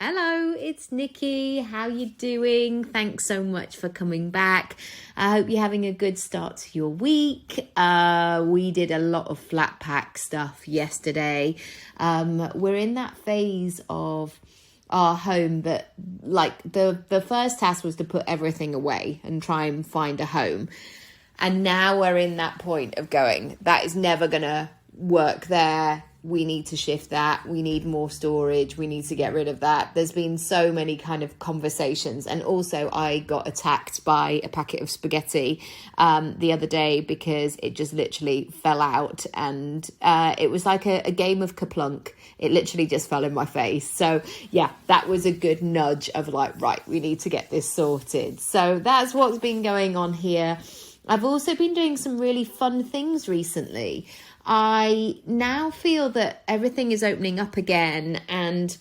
Hello, it's Nikki. How you doing? Thanks so much for coming back. I hope you're having a good start to your week. We did a lot of flat pack stuff yesterday. We're in that phase of our home that, like, the first task was to put everything away and try and find a home. And now we're in that point of going, that is never going to work there. We need to shift that. We need more storage. We need to get rid of that. There's been so many kind of conversations. And also I got attacked by a packet of spaghetti the other day because it just literally fell out. And it was like a game of Kaplunk. It literally just fell in my face. So yeah, that was a good nudge of like, right, we need to get this sorted. So that's what's been going on here. I've also been doing some really fun things recently. I now feel that everything is opening up again, and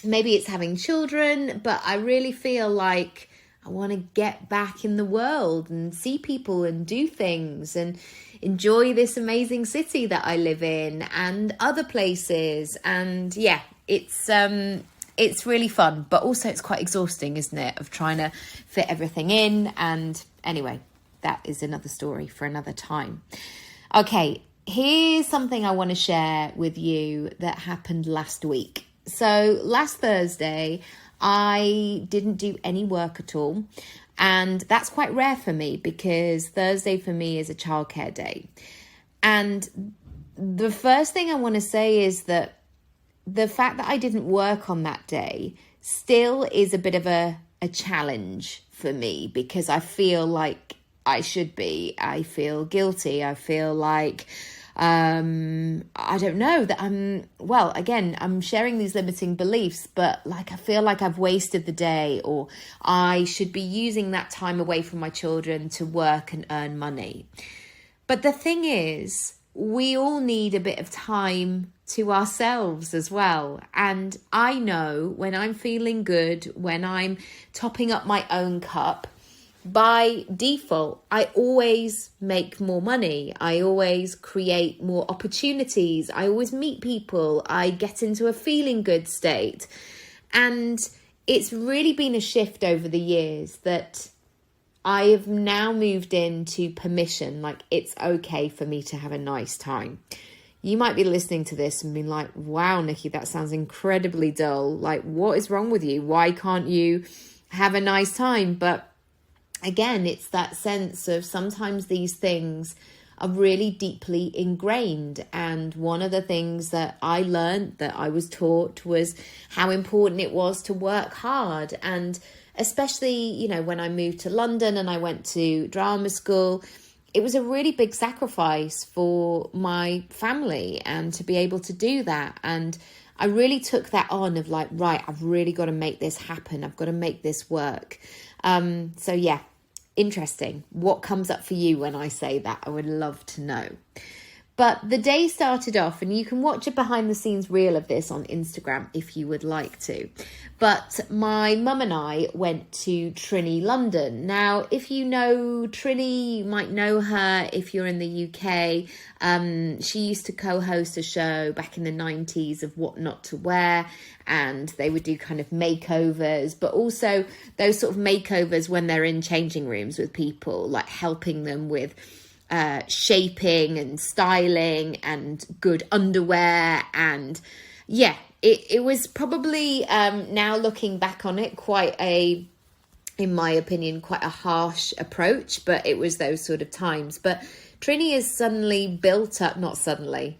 maybe it's having children, but I really feel like I want to get back in the world and see people and do things and enjoy this amazing city that I live in and other places. And yeah, it's really fun, but also it's quite exhausting, isn't it, of trying to fit everything in. And anyway, that is another story for another time. Okay, here's something I want to share with you that happened last week. So last Thursday, I didn't do any work at all. And that's quite rare for me because Thursday for me is a childcare day. And the first thing I want to say is that the fact that I didn't work on that day still is a bit of a challenge for me because I feel like I should be. I feel guilty. I feel like, I don't know, that I'm sharing these limiting beliefs, but like, I feel like I've wasted the day, or I should be using that time away from my children to work and earn money. But the thing is, we all need a bit of time to ourselves as well. And I know when I'm feeling good, when I'm topping up my own cup, by default, I always make more money. I always create more opportunities. I always meet people. I get into a feeling good state. And it's really been a shift over the years that I have now moved into permission. Like, it's okay for me to have a nice time. You might be listening to this and being like, wow, Nikki, that sounds incredibly dull. Like, what is wrong with you? Why can't you have a nice time? But again, it's that sense of sometimes these things are really deeply ingrained. And one of the things that I learned, that I was taught, was how important it was to work hard. And especially, you know, when I moved to London and I went to drama school, it was a really big sacrifice for my family and to be able to do that. And I really took that on of like, right, I've really got to make this happen. I've got to make this work. So yeah, interesting. What comes up for you when I say that? I would love to know. But the day started off, and you can watch a behind the scenes reel of this on Instagram if you would like to. But my mum and I went to Trini, London. Now, if you know Trini, you might know her if you're in the UK. She used to co-host a show back in the 90s of What Not to Wear, and they would do kind of makeovers, but also those sort of makeovers when they're in changing rooms with people, like helping them with shaping and styling and good underwear. And yeah, it was probably now looking back on it in my opinion, quite a harsh approach, but it was those sort of times. But Trini has suddenly built up, not suddenly,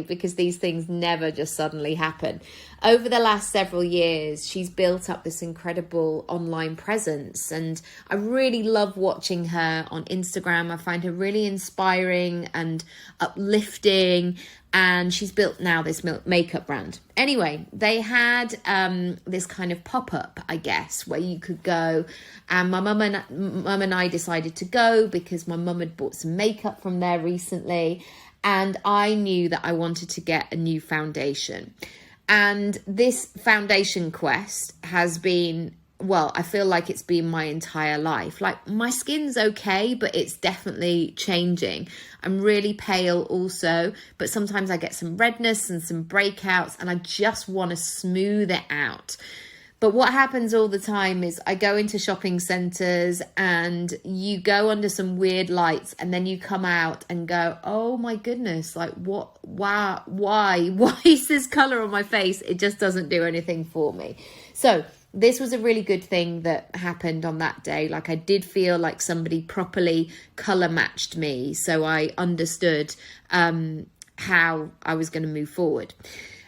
because these things never just suddenly happen. Over the last several years, she's built up this incredible online presence, and I really love watching her on Instagram. I find her really inspiring and uplifting, and she's built now this makeup brand. Anyway, they had this kind of pop-up, I guess, where you could go, and my mum and I decided to go because my mum had bought some makeup from there recently, and I knew that I wanted to get a new foundation. And this foundation quest has been well, I feel like it's been my entire life. Like, my skin's okay, but it's definitely changing. I'm really pale also, but sometimes I get some redness and some breakouts, and I just want to smooth it out. But what happens all the time is I go into shopping centres and you go under some weird lights, and then you come out and go, oh my goodness, like what, wow, why is this colour on my face? It just doesn't do anything for me. So this was a really good thing that happened on that day. Like, I did feel like somebody properly colour matched me, so I understood how I was going to move forward.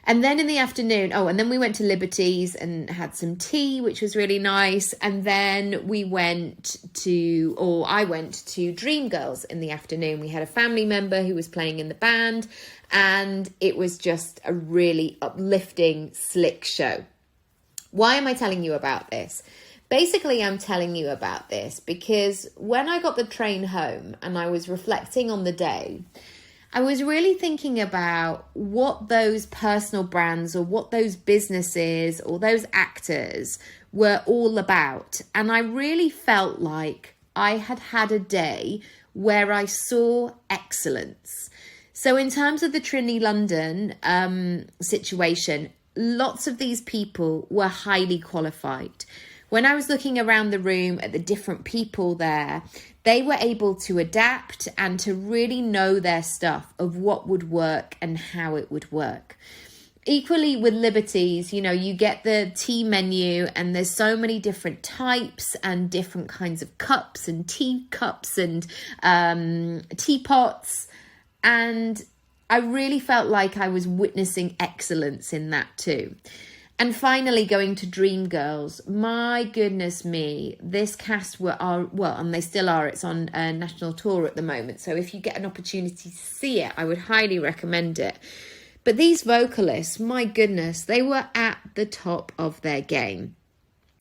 And then in the afternoon, and then we went to Liberty's and had some tea, which was really nice. And then I went to Dreamgirls in the afternoon. We had a family member who was playing in the band, and it was just a really uplifting, slick show. Why am I telling you about this? Basically, I'm telling you about this because when I got the train home and I was reflecting on the day, I was really thinking about what those personal brands or what those businesses or those actors were all about. And I really felt like I had had a day where I saw excellence. So in terms of the Trini London situation, lots of these people were highly qualified. When I was looking around the room at the different people there, they were able to adapt and to really know their stuff of what would work and how it would work. Equally with Liberty's, you get the tea menu and there's so many different types and different kinds of cups and teacups and teapots. And I really felt like I was witnessing excellence in that too. And finally, going to Dreamgirls, my goodness me, this cast and they still are. It's on a national tour at the moment. So if you get an opportunity to see it, I would highly recommend it. But these vocalists, my goodness, they were at the top of their game.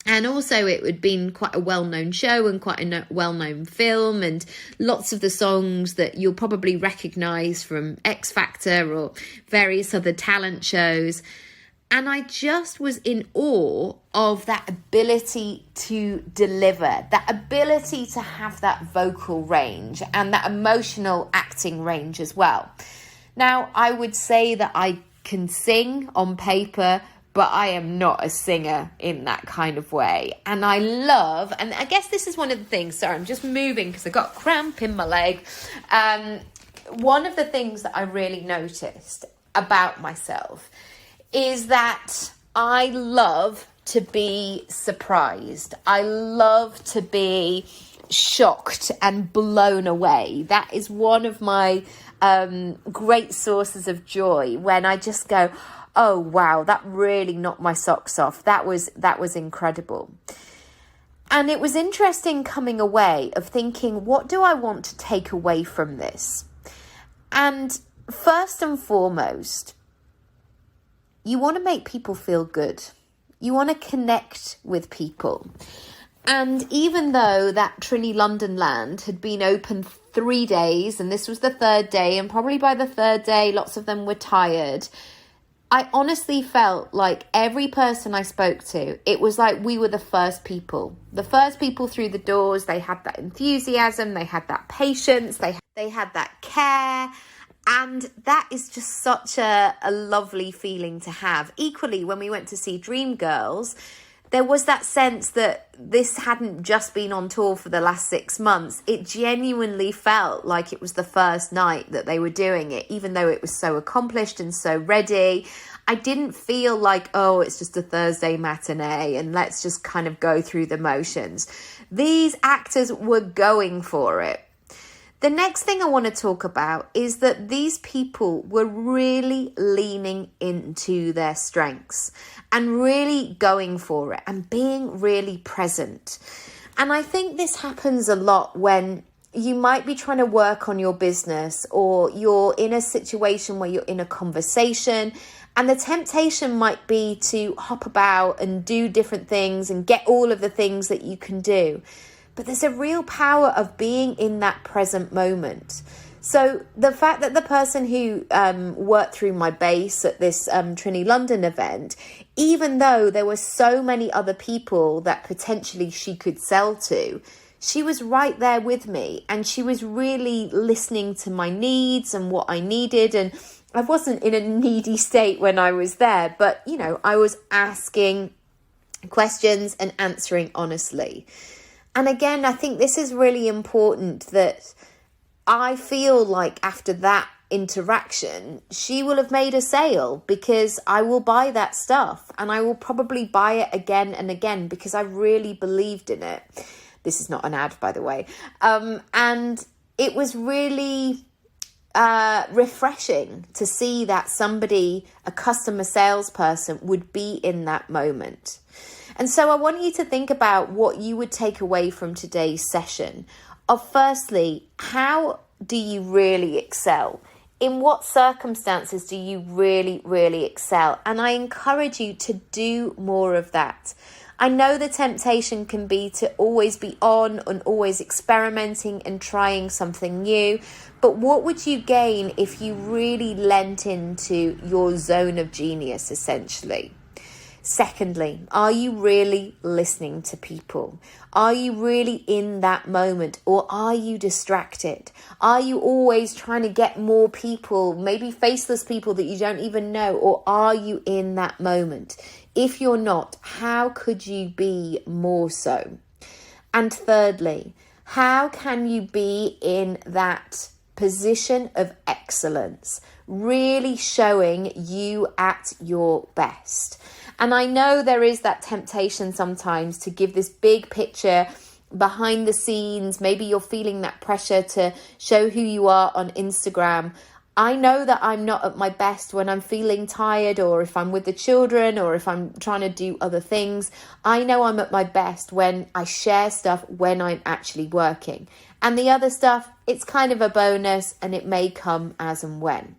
And also it had been quite a well-known show and quite a well-known film, and lots of the songs that you'll probably recognise from X Factor or various other talent shows. And I just was in awe of that ability to deliver, that ability to have that vocal range and that emotional acting range as well. Now, I would say that I can sing on paper, but I am not a singer in that kind of way. And I guess this is one of the things, sorry, I'm just moving because I got cramp in my leg. One of the things that I really noticed about myself is that I love to be surprised. I love to be shocked and blown away. That is one of my great sources of joy, when I just go, oh wow, that really knocked my socks off. That was incredible. And it was interesting coming away of thinking, what do I want to take away from this? And first and foremost, you want to make people feel good. You want to connect with people. And even though that Trini London Land had been open 3 days, and this was the third day, and probably by the third day, lots of them were tired, I honestly felt like every person I spoke to, it was like we were the first people through the doors. They had that enthusiasm, they had that patience, they had that care. And that is just such a lovely feeling to have. Equally, when we went to see Dreamgirls, there was that sense that this hadn't just been on tour for the last 6 months. It genuinely felt like it was the first night that they were doing it, even though it was so accomplished and so ready. I didn't feel like, oh, it's just a Thursday matinee and let's just kind of go through the motions. These actors were going for it. The next thing I want to talk about is that these people were really leaning into their strengths and really going for it and being really present. And I think this happens a lot when you might be trying to work on your business, or you're in a situation where you're in a conversation and the temptation might be to hop about and do different things and get all of the things that you can do. But there's a real power of being in that present moment. So the fact that the person who worked through my base at this Trini London event, even though there were so many other people that potentially she could sell to, she was right there with me, and she was really listening to my needs and what I needed. And I wasn't in a needy state when I was there, but, you know, I was asking questions and answering honestly. And again, I think this is really important, that I feel like after that interaction, she will have made a sale, because I will buy that stuff, and I will probably buy it again and again because I really believed in it. This is not an ad, by the way. And it was really refreshing to see that somebody, a customer salesperson, would be in that moment. And so I want you to think about what you would take away from today's session. Of firstly, how do you really excel? In what circumstances do you really, really excel? And I encourage you to do more of that. I know the temptation can be to always be on and always experimenting and trying something new. But what would you gain if you really lent into your zone of genius, essentially? Secondly, are you really listening to people? Are you really in that moment, or are you distracted? Are you always trying to get more people, maybe faceless people that you don't even know, or are you in that moment? If you're not, how could you be more so? And thirdly, how can you be in that position of excellence, really showing you at your best? And I know there is that temptation sometimes to give this big picture behind the scenes. Maybe you're feeling that pressure to show who you are on Instagram. I know that I'm not at my best when I'm feeling tired, or if I'm with the children, or if I'm trying to do other things. I know I'm at my best when I share stuff when I'm actually working. And the other stuff, it's kind of a bonus, and it may come as and when.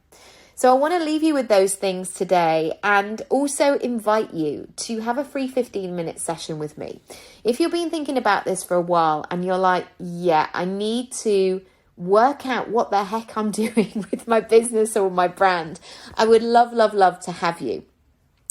So I want to leave you with those things today, and also invite you to have a free 15-minute session with me. If you've been thinking about this for a while and you're like, yeah, I need to work out what the heck I'm doing with my business or my brand, I would love, love, love to have you.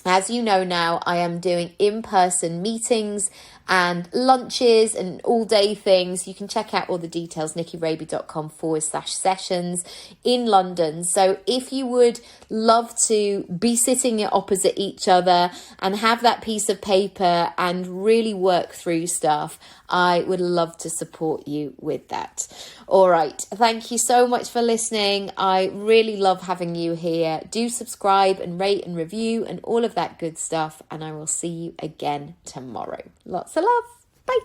As you know now, I am doing in-person meetings and lunches and all-day things. You can check out all the details, nikkiraby.com/sessions in London. So if you would love to be sitting opposite each other and have that piece of paper and really work through stuff, I would love to support you with that. All right. Thank you so much for listening. I really love having you here. Do subscribe and rate and review and all of that good stuff. And I will see you again tomorrow. Lots of love. Bye.